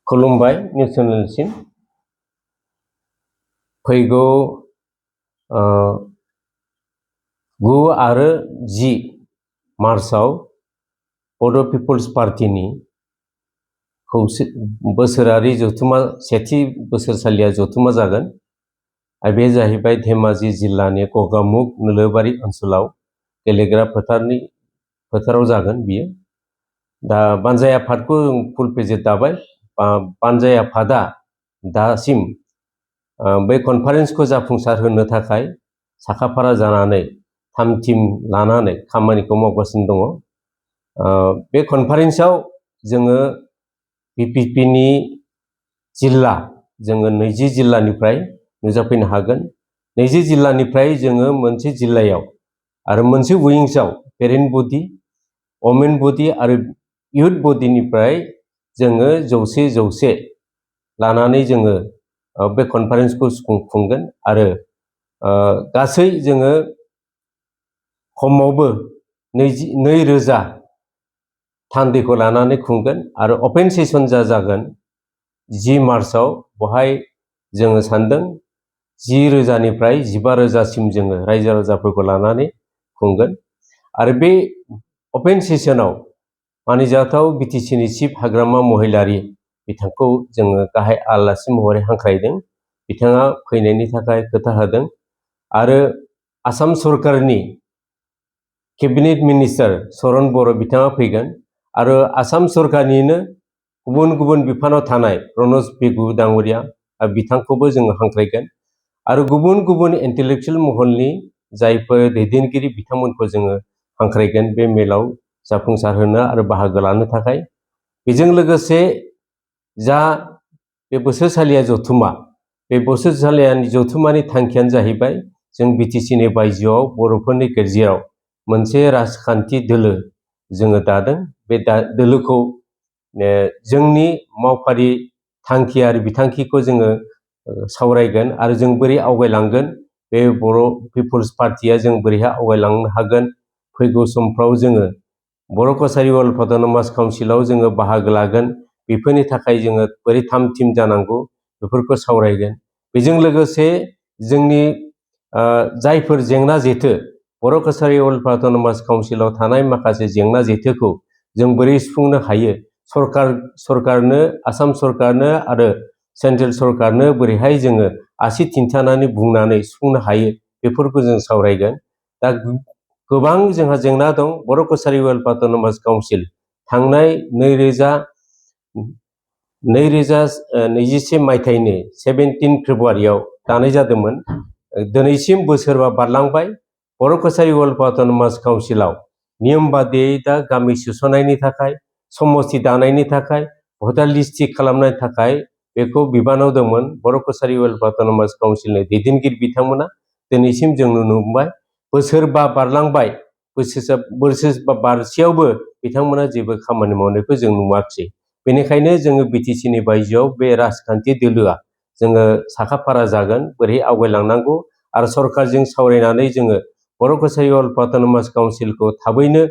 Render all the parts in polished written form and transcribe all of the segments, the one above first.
खुलुमबाय निउस चेनेलसिम फैगौ 9 आरो 10 मार्चआव बड' पिपल्स पार्टीनि बोसोरारि जथुमा सेथि बोसोरसालिया जथुमा जागोन आरो बे जाहैबाय धेमाजि जिल्लानि गगामुख नोलोबारि ओनसोलाव गेलेग्रा फोथाराव जागोन बियो। दा बानजाय आफादखौ फुल पेजेट दाबाय। बानजाय आफादा दासिम बे कनफारेन्सखौ जाफुंसार होनो थाखाय साखाफारा जानानै थाम थिम लानानै खामानिखौ मावगासिनो दङ। बे कनफारेन्सआव जोङो पिपिपिनि जिल्ला जोङो 20 जिल्लानिफ्राय नुजाफैनो हागोन। 20 जिल्लानिफ्राय जोङो मोनसे जिल्लायाव आरो मोनसे विंसआव पेरेन्ट बडि, वमेन बडि आरो इयुथ बडिनिफ्राय जोङो 100 लानानै जोङो बे कनफारेन्सखौ खुंगोन आरो गासै जोङो खमावबो 2000 थान्दैखौ लानानै खुंगोन आरो अपेन सेसन जागोन 10 मार्चआव। बहाय जोङो सानदों 10,000निफ्राय 15,000सिम जोङो रायजो राजाफोरखौ लानानै खुंगोन आरो बे अपेन सेसनाव मानिजाथाव बिटिसिनि चिफ हाग्रामा महिलारि बिथांखौ जोङो गाहाय आलासि महरै हांख्रायदों। बिथाङा फैनायनि थाखाय खोथा होदों आरो आसाम सरकारनि केबिनेट मिनिस्टार चरण बर' बिथाङा फैगोन आरो आसाम सरकारनिनो गुबुन गुबुन बिफानाव थानाय प्रनज पेगु डांगरिया बिथांखौबो जोङो हांख्रायगोन आरो गुबुन गुबुन इन्टेलेक्चुयेल महलनि जायफोर दैदेनगिरि बिथांमोनखौ जोङो हांख्रायगोन बे मेलाव जाफुंसार होनो आरो बाहागो लानो थाखाय। बेजों लोगोसे जा बे बोसोरसालिया जथुमा, बे बोसोरसालियानि जथुमानि थांखियानो जाहैबाय जों बिटिसिनि बायजोआव बर'फोरनि गेजेराव मोनसे राजखान्थि दोलो जोङो दादों। बे दोलोखौ जोंनि मावफारि थांखि आरो बिथांखिखौ जोङो सावरायगोन आरो जों बोरै आवगायलांगोन, बे बर' पिपल्स पार्टिया जों बोरैहाय आवगायलांनो हागोन, फैगौ समफ्राव जोङो बर' कसारि वर्ल्ड अट'नमास काउन्सिलाव जोङो बाहागो लागोन, बेफोरनि थाखाय जोङो बोरै थाम थिम जानांगौ बेफोरखौ सावरायगोन। बेजों लोगोसे जोंनि जायफोर जेंना जेथो बर' कसारि वर्ल्ड अट'नमास काउन्सिलाव थानाय माखासे जेंना जेथोखौ जों बोरै सुफुंनो हायो, सरकारनो आसाम सरकारनो आरो सेन्ट्रेल सरकारनो बोरैहाय जोङो आसि थिन्थानानै बुंनानै सुफुंनो हायो, बेफोरखौ जों सावरायगोन। दा गोबां जोंहा जेंना दं। बर' कसारि वर्ल्ड अट'नमास काउन्सिल थांनाय 2021 मायथाइनि 17 फेब्रुवारियाव दानाय जादोंमोन। दिनैसिम बोसोरबा बारलांबाय। बर' कसारि वर्ल्ड अट'नमास काउन्सिलाव नियम बादियै दा गामि सोसननायनि थाखाय, समस्ति दानायनि थाखाय, भटार लिस्ट थि खालामनायनि थाखाय बेखौ बिबानाव दंमोन बर' कसारि वर्ल्ड अट'नमास काउन्सिलनि दैदेनगिरि बिथांमोना। दिनैसिम जों नुनो मोनबाय बोसोरबा बारलांबाय, बोसोरबा बारसेयावबो बिथांमोना जेबो खामानि मावनायखौ जों नुवाखिसै। बेनिखायनो जोङो बिटिसिनि बायजोआव बे राजखान्थि दोलोआ जोङो साखाफारा जागोन, बोरै आवगायलांनांगौ आरो सरकारजों सावरायनानै जोङो बर' कसारि वर्ल्ड अट'नमास काउन्सिलखौ थाबैनो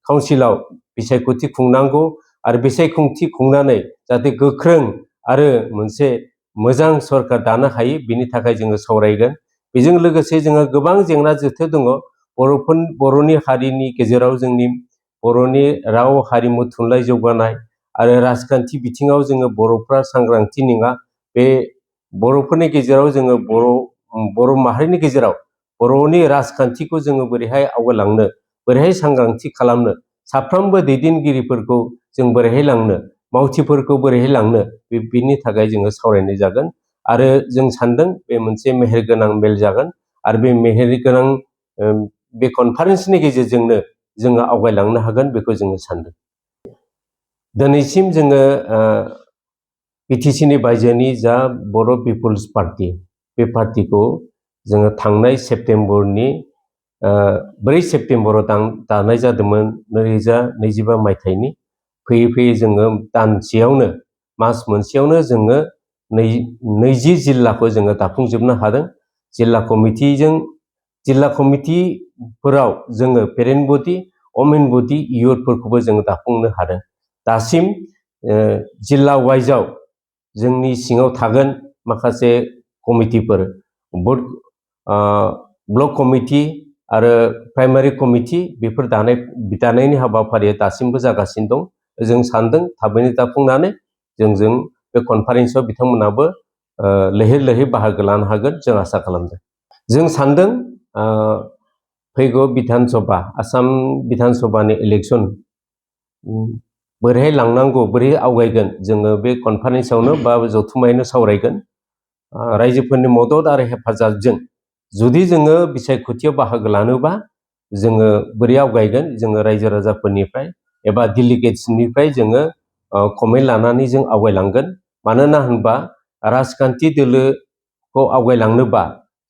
काउन्सिलाव बिसायख'थि खुंनांगौ आरो बिसायख'थि खुंनानै जाहाथे गोख्रों आरो मोनसे मोजां सरकार दानो हायो, बिनि थाखाय जोङो सावरायगोन। बेजों लोगोसे जोङो गोबां जेंना जेथो दङ बर'नि हारिनि गेजेराव, जोंनि बर'नि राव हारिमु थुनलाइ जौगानाय आरो राजखान्थि बिथिङाव जोङो बर'फ्रा सांग्रांथि नङा। बे बर'फोरनि गेजेराव जोङो बर' माहारिनि गेजेराव बर'नि राजखान्थिखौ जोङो बोरैहाय आवगायलांनो, बोरैहाय सांग्रांथि खालामनो, साफ्रोमबो दैदेनगिरिफोरखौ जों बोरैहाय लांनो, मावथिफोरखौ बोरैहाय लांनो, बिनि थाखाय जोङो सावरायनाय जागोन। आरो जों सानदों बे मोनसे मेहेरगोनां मेल जागोन आरो बे मेहेरगोनां बे कनफारेन्सनि गेजेरजोंनो जोङो आवगायलांनो हागोन, बेखौ जोङो सानदों। दिनैसिम जोङो बिटिसिनि बायजोनि जा बर' पिपल्स पार्टी, बे पार्टीखौ जोङो थांनाय सेप्तेम्बरनि 4 सेप्तेम्बराव दानाय जादोंमोन 2025 मायथाइनि। फैयै फैयै जोङो दानसेयावनो, मास मोनसेयावनो जोङो 20 जिल्लाखौ जोङो दाफुंजोबनो हादों। जिल्ला कमिटिफोराव जोङो पेरेन्ट बडि, वमेन बडि, इयुथफोरखौबो जोङो दाफुंनो हादों। दासिम जिल्ला वाइजआव जोंनि सिङाव थागोन माखासे कमिटिफोर ब्लक कमिटि आरो प्राइमारि कमिटि बेफोर दानायनि हाबाफारिया दासिमबो जागासिनो दं। जों सानदों थाबैनो दाफुंनानै जोंजों बे कनफारेन्सआव बिथांमोनाबो लैहोर लैहोर बाहागो लानो हागोन जों आसा खालामदों। जों सानदों फैगौ बिधान सभा आसाम बिधान सभानि इलेक्सन बोरैहाय लांनांगौ बोरैहाय आवगायगोन जोङो बे कनफारेन्सआवनो बा जथुम्मायावनो सावरायगोन। रायजोफोरनि मदद आरो हेफाजाबजों जुदि जोङो बिसायख'थियाव बाहागो लानोबा जोङो बोरै आवगायगोन जोङो रायजो राजाफोरनिफ्राय एबा डेलिगेट्सनिफ्राय जोङो कमेन्ट लानानै जों आवगायलांगोन। मानोना होनबा राजखान्थि दोलोखौ आवगायलांनोबा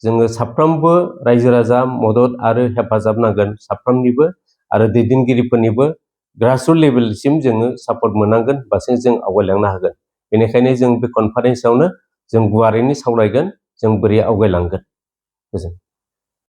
जोङो साफ्रोमबो रायजो राजा मदद आरो हेफाजाब नांगोन साफ्रोमनिबो आरो दैदेनगिरिफोरनिबो ग्रासरुट लेभेलसिम जोङो सापर्ट मोननांगोन होनबासो जों आवगायलांनो हागोन। बेनिखायनो जों बे कनफारेन्सआवनो जों गुवारैनो सावरायगोन जों बोरै आवगायलांगोन। गोजोन्थों।